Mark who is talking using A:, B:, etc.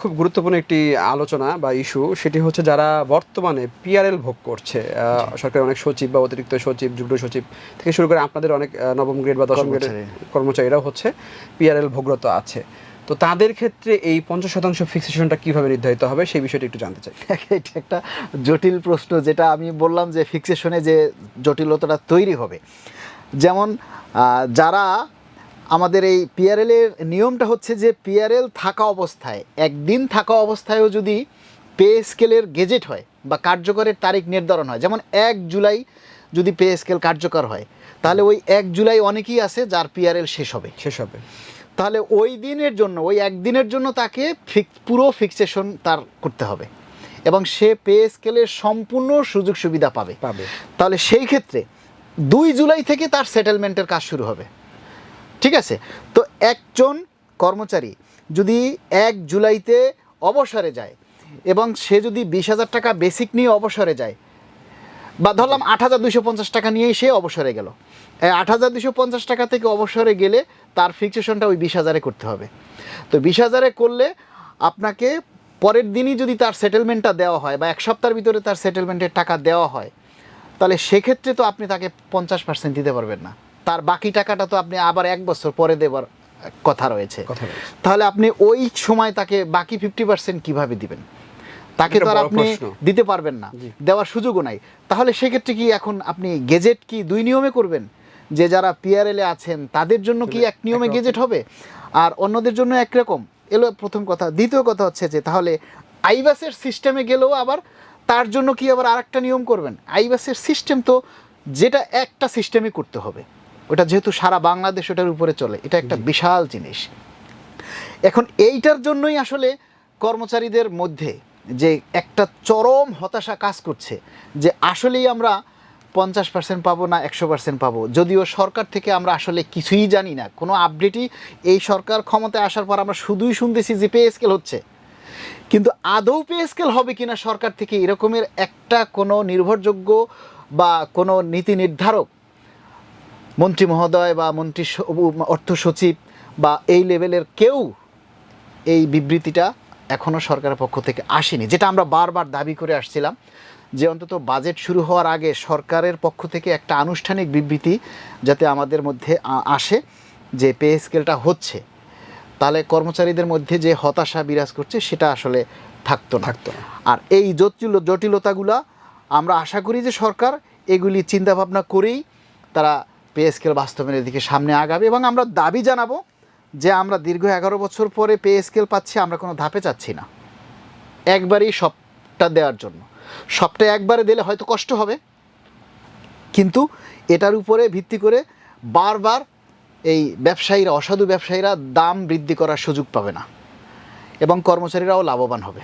A: খুব গুরুত্বপূর্ণ একটি আলোচনা বা ইস্যু, সেটি হচ্ছে যারা বর্তমানে পিআরএল ভোগ করছে, সরকারের অনেক সচিব বা অতিরিক্ত সচিব, যুগ্ম সচিব থেকে শুরু করে আপনাদের অনেক নবম গ্রেড বা দশম গ্রেডের কর্মচারীরাও হচ্ছে পিআরএল ভোগরত আছে। তো তাদের ক্ষেত্রে এই 50% ফিক্সেশনটা কিভাবে নির্ধারিত হবে সেই বিষয়টি একটু জানতে চাই।
B: এটা একটা জটিল প্রশ্ন, যেটা আমি বললাম যে ফিক্সেশনে যে জটিলতাটা তৈরি হবে। যেমন যারা আমাদের এই পিআরএলের নিয়মটা হচ্ছে যে পিআরএল থাকা অবস্থায়, একদিন থাকা অবস্থায়ও যদি পে স্কেলের গেজেট হয় বা কার্যকরের তারিখ নির্ধারণ হয়, যেমন 1 জুলাই যদি পে স্কেল কার্যকর হয়, তাহলে ওই 1 জুলাই অনেকেই আছে যার পিআরএল শেষ হবে। তাহলে ওই দিনের জন্য, ওই একদিনের জন্য তাকে পুরো ফিক্সেশন তার করতে হবে এবং সে পে স্কেলের সম্পূর্ণ সুযোগ সুবিধা পাবে। তাহলে সেই ক্ষেত্রে 2 জুলাই থেকে তার সেটেলমেন্টের কাজ শুরু হবে। ঠিক আছে? তো একজন কর্মচারী যদি 1 জুলাইতে অবসরে যায় এবং সে যদি 20,000 টাকা বেসিক নিয়ে অবসরে যায়, বা ধরলাম 8,250 টাকা নিয়েই সে অবসরে গেল, 8,250 টাকা থেকে অবসরে গেলে তার ফিক্সেশনটা ওই 20,000-এ করতে হবে। তো 20,000-এ করলে আপনাকে পরের দিনই যদি তার সেটেলমেন্টটা দেওয়া হয় বা 1 সপ্তাহের ভিতরে তার সেটেলমেন্টের টাকা দেওয়া হয়, তাহলে সেক্ষেত্রে তো আপনি তাকে 50% দিতে পারবেন না, তার বাকি টাকাটা তো আপনি আবার 1 বছর পরে দেবার কথা রয়েছে। তাহলে আপনি ওই সময় তাকে বাকি 50% কিভাবে দিবেন? তাকে তো আর আপনি দিতে পারবেন না, দেওয়ার সুযোগও নাই। তাহলে সেক্ষেত্রে কি এখন আপনি গেজেট কি 2 নিয়মে করবেন? যে যারা পিআরএল এ আছেন তাদের জন্য কি 1 নিয়মে গেজেট হবে আর অন্যদের জন্য একরকম? এলো প্রথম কথা। দ্বিতীয় কথা হচ্ছে যে তাহলে আইবাসের সিস্টেমে গেলেও আবার তার জন্য কি আবার আরেকটা নিয়ম করবেন? আইবাসের সিস্টেম তো যেটা একটা সিস্টেমে করতে হবে, ওটা যেহেতু সারা বাংলাদেশ ওটার উপরে চলে, এটা একটা বিশাল জিনিস। এখন এইটার জন্যই আসলে কর্মচারীদের মধ্যে যে একটা চরম হতাশা কাজ করছে যে আসলেই আমরা 50% পাবো না 100% পাবো, যদিও সরকার থেকে আমরা আসলে কিছুই জানি না, কোনো আপডেটই এই সরকার ক্ষমতায় আসার পর আমরা শুধুই শুনতেছি যে পে স্কেল হচ্ছে, কিন্তু আদৌ পে স্কেল হবে কিনা সরকার থেকে এরকমের একটা কোনো নির্ভরযোগ্য বা কোনো নীতি নির্ধারক মন্ত্রী মহোদয় বা মন্ত্রী অর্থ সচিব বা এই লেভেলের কেউ এই বিবৃতিটা এখনও সরকারের পক্ষ থেকে আসেনি, যেটা আমরা বারবার দাবি করে আসছিলাম যে অন্তত বাজেট শুরু হওয়ার আগে সরকারের পক্ষ থেকে একটা আনুষ্ঠানিক বিবৃতি যাতে আমাদের মধ্যে আসে যে পে স্কেলটা হচ্ছে, তাহলে কর্মচারীদের মধ্যে যে হতাশা বিরাজ করছে সেটা আসলে থাকতো না। আর এই জটিলতাগুলা আমরা আশা করি যে সরকার এগুলি চিন্তাভাবনা করেই তারা পে স্কেল বাস্তবায়নের দিকে সামনে আগাবে এবং আমরা দাবি জানাবো যে আমরা দীর্ঘ 11 বছর পরে পে স্কেল পাচ্ছি, আমরা কোনো ধাপে চাচ্ছি না, একবারেই সবটা দেওয়ার জন্য। সবটা একবারে দিলে হয়তো কষ্ট হবে, কিন্তু এটার উপরে ভিত্তি করে বারবার এই ব্যবসায়ীরা, অসাধু ব্যবসায়ীরা দাম বৃদ্ধি করার সুযোগ পাবে না এবং কর্মচারীরাও লাভবান হবে।